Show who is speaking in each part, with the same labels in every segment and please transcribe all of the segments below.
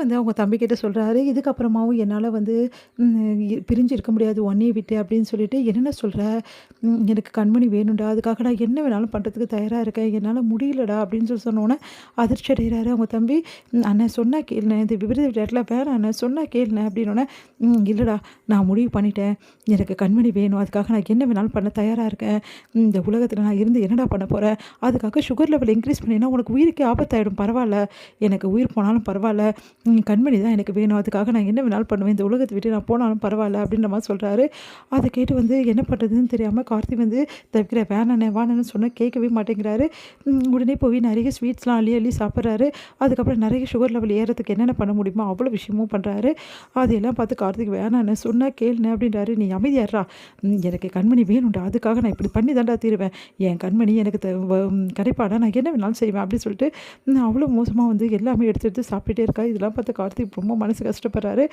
Speaker 1: வந்து அவங்க தம்பிக்கிட்ட சொல்றாரு, "இதுக்கப்புறமாவும் என்னால வந்து பிரிஞ்சு இருக்க முடியாது உன்னைய விட்டு" அப்படின்னு சொல்லிட்டு, "என்னென்ன சொல்ற? எனக்கு கண்மணி வேணும்டா. அதுக்காக நான் என்ன வேணாலும் பண்றதுக்கு தயாரா இருக்கேன். என்னால முடியலடா" அப்படின்னு சொல்லி சொன்னோனே, அதிர்ச்சி அடைகிறாரு அவங்க தம்பி. "அண்ணன் சொன்னா கேளுண்ணே. இந்த விபரீத விளையாட்டுலாம் வேணாம் அண்ணே. சொன்னா கேளுண்ணே" அப்படின்னோனே, இல்லடா நான் முடிவு பண்ணிட்டேன். எனக்கு கண்மணி வேணும். அதுக்காக நான் என்ன வேணாலும் பண்ண தயாரா இருக்கேன். இந்த உலகத்துல நான் இருந்து என்னடா பண்ண போறேன்? அதுக்காக சுகர் லெவல் இன்க்ரீஸ் பண்ணினா உனக்கு உயிருக்கே ஆபத்தாயிடும். பரவால்ல. எனக்கு உயிர் போனாலும் பரவால்ல. கண்மணி தான் எனக்கு வேணும். அதுக்காக நான் என்ன வேணாலும் பண்ணுவேன். இந்த உலகத்த விட்டு நான் போனாலும் பரவால்ல அப்படின்ற மாரி சொல்றாரு. அத கேட்டு வந்து என்ன பண்றதுன்னு தெரியாம கார்த்தி வந்து தவிர்க்கிறார். வேணாண்ணே வாணான்னு சொன்னா கேட்கவே மாட்டேங்கிறாரு. உடனே போய் நெறைய ஸ்வீட்ஸ்லாம் அள்ளி அள்ளி சாப்பிட்றாரு. அதுக்கப்புறம் நெறைய சுகர் லெவல் ஏறதுக்கு என்னென்ன பண்ண முடியுமோ அவ்வளோ விஷயமும் பண்றாரு. அதையெல்லாம் பார்த்து கார்த்திக் வேணாண்ணே சொன்னா கேளுண்ணே அப்படின்றாரு. "நீ அமைதியா இருடா. எனக்கு கண்மணி வேணும்டா. அதுக்காக நான் இப்படி பண்ணி தான்டா தீருவேன். என் கண்மணி எனக்கு கிடைப்பாடா. நான் என்ன வேணாலும் செய்வேன்" அப்படின்னு சொல்லிட்டு அவ்வளோ மோசமா வந்து எல்லாமே எடுத்து எடுத்து சாப்பிட்டுட்டே இருக்கா. இதெல்லாம் பார்த்து கார்த்திக் ரொம்ப மனசு கஷ்டப்படுறாரு.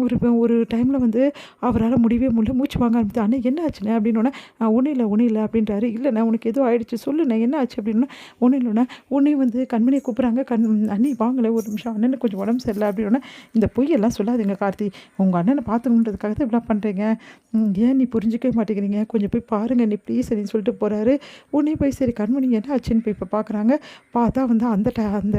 Speaker 1: ஒரு ஒரு டைமில் வந்து அவரால் முடியவே முடியல. மூச்சு வாங்க ஆரம்பித்து, "அண்ணே என்ன ஆச்சுண்ணே?" அப்படின்னோடனே, ஒன்றும் இல்லை ஒன்றும் இல்லை" அப்படின்றாரு. "இல்லைண்ணே உனக்கு ஏதோ ஆயிடுச்சு சொல்லுண்ணே என்ன ஆச்சு?" அப்படின்னா, "ஒன்றும் இல்லைண்ணே." உடனே வந்து கண்மணியை கூப்பிட்றாங்க. "அண்ணி வாங்கலை ஒரு நிமிஷம். அண்ணனுக்கு கொஞ்சம் உடம்பு சரியில்லை" அப்படின்னோடனே, "இந்த பொய்யெல்லாம் சொல்லாதீங்க கார்த்தி. உங்கள் அண்ணனை பார்த்துக்கணுன்றதுக்காக தான் இப்படிலாம் பண்ணுறீங்க. ஏன் நீ புரிஞ்சிக்கவே மாட்டேங்கிறீங்க? கொஞ்சம் போய் பாருங்க நீ ப்ளீஸ்" அப்படின்னு சொல்லிட்டு போகிறாரு. உடனே போய் சரி கண்மணி என்ன ஆச்சுன்னு போய் இப்போ பார்க்குறாங்க. பார்த்தா வந்து அந்த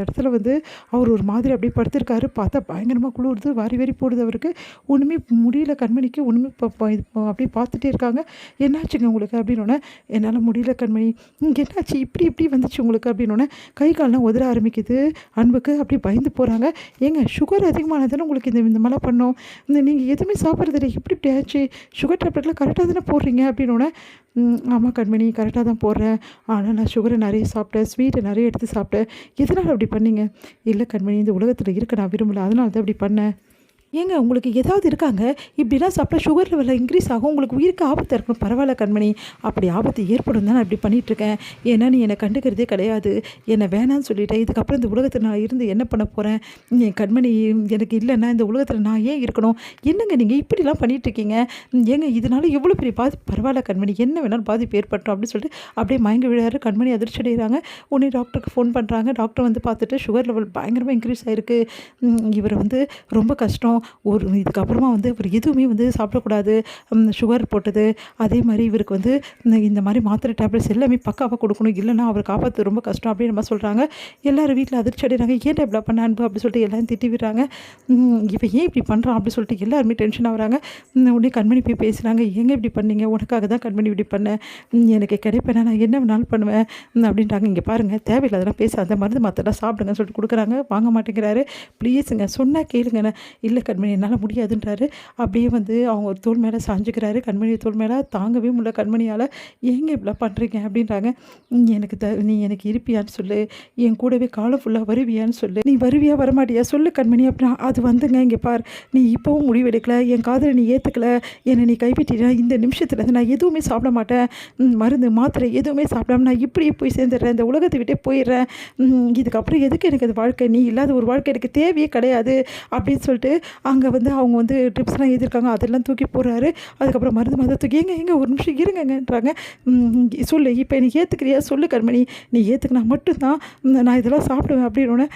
Speaker 1: இடத்துல வந்து அவர் ஒரு மாதிரி அப்படியே படுத்திருக்காரு. பார்த்தா பயங்கரமாக குளிருது. வாரி வாரி போடுது அவருக்கு. ஒன்றுமே முடியல கண்மணிக்கு. ஒன்றுமே இது அப்படியே பார்த்துட்டே இருக்காங்க. "என்னாச்சுங்க உங்களுக்கு?" அப்படின்னோடனே, "என்னால் முடியல கண்மணி." என்னாச்சு இப்படி இப்படி வந்துச்சு உங்களுக்கு?" அப்படின்னோடனே, கை கால்லாம் உதற ஆரம்பிக்குது அன்புக்கு. அப்படி பயந்து போகிறாங்க. "ஏங்க சுகர் அதிகமானதானே உங்களுக்கு இந்த மாதிரிலாம் பண்ணோம். நீங்கள் எதுவுமே சாப்பிட்றதில்ல. இப்படி இப்படி ஆச்சு. சுகர் டேப்லெட்லாம் கரெக்டாக தானே போடுறீங்க?" அப்படின்னோடனே, ஆமாம் கண்மணி கரெக்டாக தான் போடுறேன். ஆனா நான் சுகரை நெறைய சாப்பிட்டேன். ஸ்வீட்டை நெறைய எடுத்து சாப்பிட்டேன்." "எதனால அப்படி பண்ணீங்க?" "இல்ல கண்மணி இந்த உலகத்துல இருக்க நான் விரும்பல. அதனால தான் இப்படி பண்ணேன்." "ஏங்க உங்களுக்கு ஏதாவது இருக்காங்க? இப்படிலாம் சாப்பிட்டா சுகர் லெவல் இன்க்ரீஸ் ஆகும். உங்களுக்கு உயிருக்கு ஆபத்தா இருக்கணும்." "பரவாயில்ல கண்மணி. அப்படி ஆபத்து ஏற்படும் தான் நான் இப்படி பண்ணிட்டுருக்கேன். ஏன்னா நீ என்னை கண்டுக்கிறதே கிடையாது. என்னை வேணான்னு சொல்லிட்டேன். இதுக்கப்புறம் இந்த உலகத்துல நான் இருந்து என்ன பண்ண போறேன்? என் கண்மணி எனக்கு இல்லைன்னா இந்த உலகத்துல நான் ஏன் இருக்கணும்? என்னங்க நீங்க இப்படிலாம் பண்ணிட்டுருக்கீங்க? ஏங்க இதனால எவ்வளோ பெரிய பாதிப்பு." "பரவாயில்ல கண்மணி. என்ன வேணாலும் பாதிப்பு ஏற்படட்டும்" அப்படின்னு சொல்லிட்டு அப்படியே மயங்கி விழுறாரு. கண்மணி அதிர்ச்சி அடைகிறாங்க. உடனே டாக்டருக்கு ஃபோன் பண்ணுறாங்க. டாக்டர் வந்து பார்த்துட்டு சுகர் லெவல் பயங்கரமாக இன்க்ரீஸ் ஆயிருக்கு. இவர் வந்து ரொம்ப கஷ்டம். இதுக்கப்புறமா வந்து இவர் எதுவுமே வந்து சாப்பிடக்கூடாது. சுகர் போட்டது. அதே மாதிரி இவருக்கு வந்து இந்த மாதிரி மாத்திரை டேப்லெட்ஸ் எல்லாமே பக்காவாக கொடுக்கணும். இல்லைன்னா அவர் காப்பாற்றது ரொம்ப கஷ்டம் அப்படின்னு நம்ம சொல்கிறாங்க. எல்லோரும் வீட்டில் அதிர்ச்சி அடைகிறாங்க. "ஏன்டா இப்படி பண்ண அன்பு?" அப்படி சொல்லிட்டு எல்லாரும் திட்டி விடுறாங்க. "இவன் ஏன் இப்படி பண்ணுறான்?" அப்படி சொல்லிட்டு எல்லாருமே டென்ஷன் ஆகுறாங்க. உடனே கண்மணி போய் பேசுகிறாங்க. "ஏங்க இப்படி பண்ணீங்க? உனக்காக தான் கண்மணி இப்படி பண்ணேன். எனக்கு கிடைப்பேனா நான் என்ன வேணாலும் பண்ணுவேன்" அப்படின்ட்டாங்க. "இங்கே பாருங்கள் தேவையில்லாதெல்லாம் பேசாத. மருந்து மாத்திரைலாம் சாப்பிடுங்கன்னு" சொல்லிட்டு கொடுக்குறாங்க. வாங்க மாட்டேங்கிறாரு. "ப்ளீஸுங்க சொன்னால் கேளுங்கண்ணே." "இல்லை கண்மணி என்னால் முடியாதுன்றாரு." அப்படியே வந்து அவங்க ஒரு தோள் மேலே சாஞ்சுக்கிறாரு. கண்மணி தோள் மேலே தாங்கவே முடியல கண்மணியால். "ஏங்க இப்படிலாம் பண்ணுறீங்க?" அப்படின்றாங்க. நீ எனக்கு இருப்பியான்னு சொல்லு. என் கூடவே காலம் ஃபுல்லாக வருவியான்னு சொல்லு. நீ வருவியா வரமாட்டியா சொல்லு கண்மணி." அப்படின்னா, "அது வந்துங்க இங்கே பார். நீ இப்போவும் முடிவெடுக்கல. என் காதலை நீ ஏற்றுக்கல. என்னை நீ கைவிட்டினா இந்த நிமிஷத்துலேருந்து நான் எதுவுமே சாப்பிட மாட்டேன். மருந்து மாத்திரை எதுவுமே சாப்பிடாம நான் இப்படியே போய் சேர்ந்துடுறேன். இந்த உலகத்தை விட்டே போயிடுறேன். இதுக்கப்புறம் எதுக்கு எனக்கு அது வாழ்க்கை? நீ இல்லாத ஒரு வாழ்க்கை எனக்கு தேவையே கிடையாது" அப்படின்னு சொல்லிட்டு அங்கே வந்து அவங்க வந்து ட்ரிப்ஸ்லாம் எழுதியிருக்காங்க. அதெல்லாம் தூக்கி போடுறாரு. அதுக்கப்புறம் மருந்து தூக்கி, "ஏங்க ஒரு நிமிஷம் இருங்கங்கன்றாங்க." "சொல்லு இப்போ நீ ஏற்றுக்கிறியா சொல்லு கண்மணி. நீ ஏற்றுக்கினா மட்டும்தான் நான் இதெல்லாம் சாப்பிடுவேன்" அப்படின்னோடனே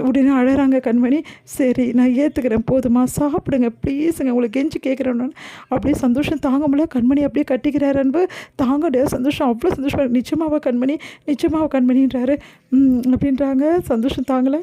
Speaker 1: உடனே அழறாங்க கண்மணி. "சரி நான் ஏற்றுக்கிறேன் போதுமா சாப்பிடுங்க ப்ளீஸுங்க உங்களை கெஞ்சி கேட்குறேன்னு." அப்படியே சந்தோஷம் தாங்க முடியல. கண்மணி அப்படியே கட்டிக்கிறார் அன்பு. தாங்க முடியாத சந்தோஷம். அவ்வளோ சந்தோஷமாக "நிச்சயமாவா கண்மணி நிச்சயமாவா கண்மணின்றாரு." அப்படின்றாங்க. சந்தோஷம் தாங்கலை.